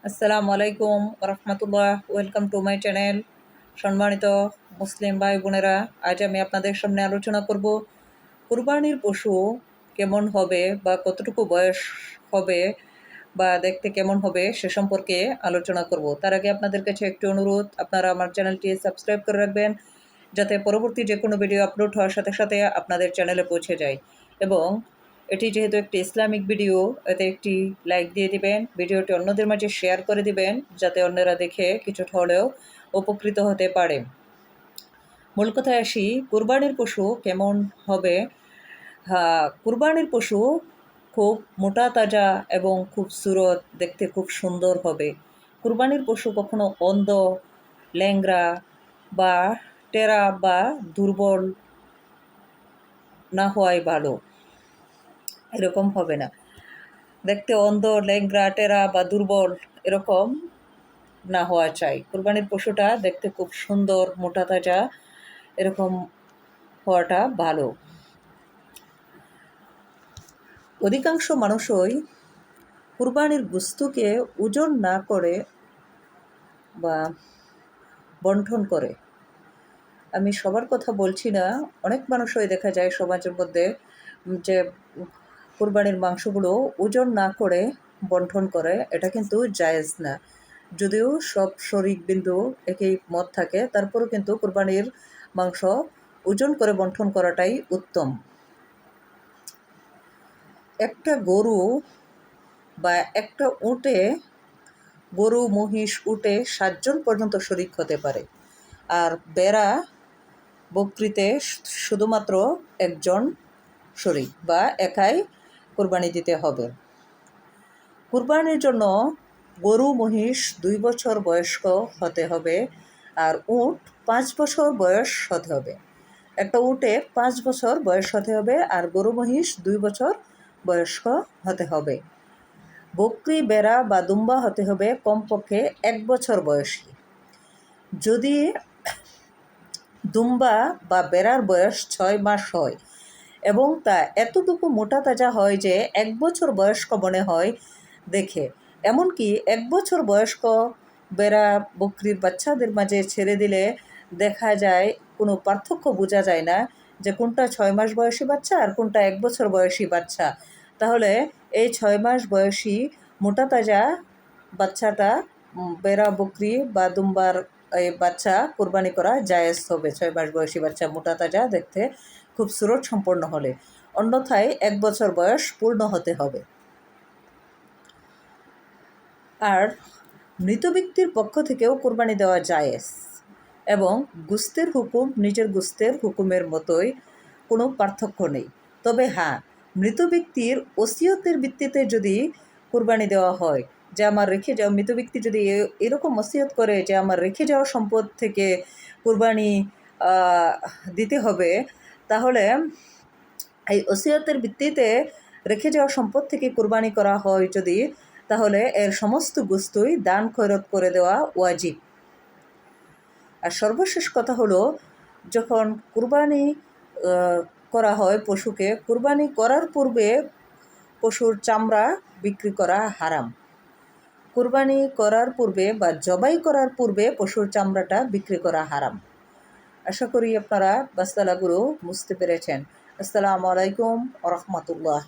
আসসালামু আলাইকুম রহমতুল্লাহ। Welcome to my channel. সম্মানিত মুসলিম ভাই বোনেরা, আজ আমি আপনাদের সামনে আলোচনা করব কুরবানির পশু কেমন হবে বা কতটুকু বয়স হবে বা দেখতে কেমন হবে সে সম্পর্কে আলোচনা করব। তার আগে আপনাদের কাছে একটি অনুরোধ, আপনারা আমার চ্যানেলটি সাবস্ক্রাইব করে রাখবেন যাতে পরবর্তী যে কোনো ভিডিও আপলোড হওয়ার সাথে সাথে আপনাদের চ্যানেলে পৌঁছে যায়। এবং এটি যেহেতু একটি ইসলামিক ভিডিও, এতে একটি লাইক দিয়ে দিবেন, ভিডিওটি অন্যদের মাঝে শেয়ার করে দিবেন যাতে অন্যরা দেখে কিছুটা হলেও উপকৃত হতে পারে। মূল কথায় আসি, কুরবানির পশু কেমন হবে। হ্যাঁ, কুরবানির পশু খুব মোটা তাজা এবং খুব সুরত, দেখতে খুব সুন্দর হবে। কুরবানির পশু কখনো অন্ধ, ল্যাংড়া বা টেরা বা দুর্বল না হওয়াই ভালো, এরকম হবে না। দেখতে অন্ধ, ল্যাংড়া, টেরা বা দুর্বল এরকম না হওয়া চাই। কুরবানির পশুটা দেখতে খুব সুন্দর, মোটা তাজা এরকম হওয়াটা ভালো। অধিকাংশ মানুষই কুরবানির গোশতকে ওজন না করে বা বন্টন করে। আমি সবার কথা বলছি না, অনেক মানুষই দেখা যায় সমাজের মধ্যে যে কুরবানির মাংসগুলো ওজন না করে বন্টন করে। এটা কিন্তু জায়েজ না। যদিও সব শরিক বিন্দু একই মত থাকে, তারপরেও কিন্তু কুরবানির মাংস ওজন করে বন্টন করাটাই উত্তম। একটা গরু বা একটা উটে, গরু, মহিষ, উটে 7 জন পর্যন্ত শরিক হতে পারে। আর বেড়া, বকরিতে শুধুমাত্র একজন শরিক বা একাই কুরবানি দিতে হবে। কুরবানির জন্য গরু, মহিষ 2 বছর বয়স্ক হতে হবে আর উট 5 বছর বয়স হতে হবে। একটা উটের 5 বছর বয়স হতে হবে আর গরু, মহিষ 2 বছর বয়স্ক হতে হবে। বকরি, বেড়া বা দুম্বা হতে হবে কমপক্ষে 1 বছর বয়সী। যদি দুম্বা বা বেড়ার বয়স 6 মাস হয় এবং তা এতটুকু মোটা তাজা হয় যে 1 বছর বয়স্ক মনে হয় দেখে, এমনকি 1 বছর বয়স্ক বেড়া, বকরির বাচ্চাদের মাঝে ছেড়ে দিলে দেখা যায় কোনো পার্থক্য বোঝা যায় না যে কোনটা 6 মাস বয়সী বাচ্চা আর কোনটা 1 বছর বয়সী বাচ্চা। তাহলে এই 6 মাস বয়সী মোটা তাজা বাচ্চাটা, বেড়া, বকরি বা দুম্বার এই বাচ্চা কোরবানি করা জায়েজ হবে। 6 মাস বয়সী বাচ্চা মোটা তাজা দেখতে খুব সুরত সম্পন্ন হলে। অন্যথায় 1 বছর বয়স পূর্ণ হতে হবে। আর মৃত ব্যক্তির পক্ষ থেকেও কোরবানি দেওয়া জায়েজ এবং গোশতের হুকুম নিজের গোশতের হুকুমের মতোই, কোনো পার্থক্য নেই। তবে হ্যাঁ, মৃত ব্যক্তির ওসিয়তের ভিত্তিতে যদি কোরবানি দেওয়া হয়, যে আমার রেখে যাওয়া, মৃত ব্যক্তি যদি এরকম ওসিয়ত করে যে আমার রেখে যাওয়া সম্পদ থেকে কোরবানি দিতে হবে, তাহলে এই ওসিয়তের ভিত্তিতে রেখে যাওয়া সম্পদ থেকে কোরবানি করা হয় যদি, তাহলে এর সমস্ত গোশতই দান খয়রত করে দেওয়া ওয়াজিব। আর সর্বশেষ কথা হলো, যখন কুরবানি করা হয় পশুকে, কুরবানি করার পূর্বে পশুর চামড়া বিক্রি করা হারাম। কুরবানি করার পূর্বে বা জবাই করার পূর্বে পশুর চামড়াটা বিক্রি করা হারাম। আশা করি আপনারা বাস্তালাগুলো বুঝতে পেরেছেন। আসসালামু আলাইকুম ওয়া রাহমাতুল্লাহ।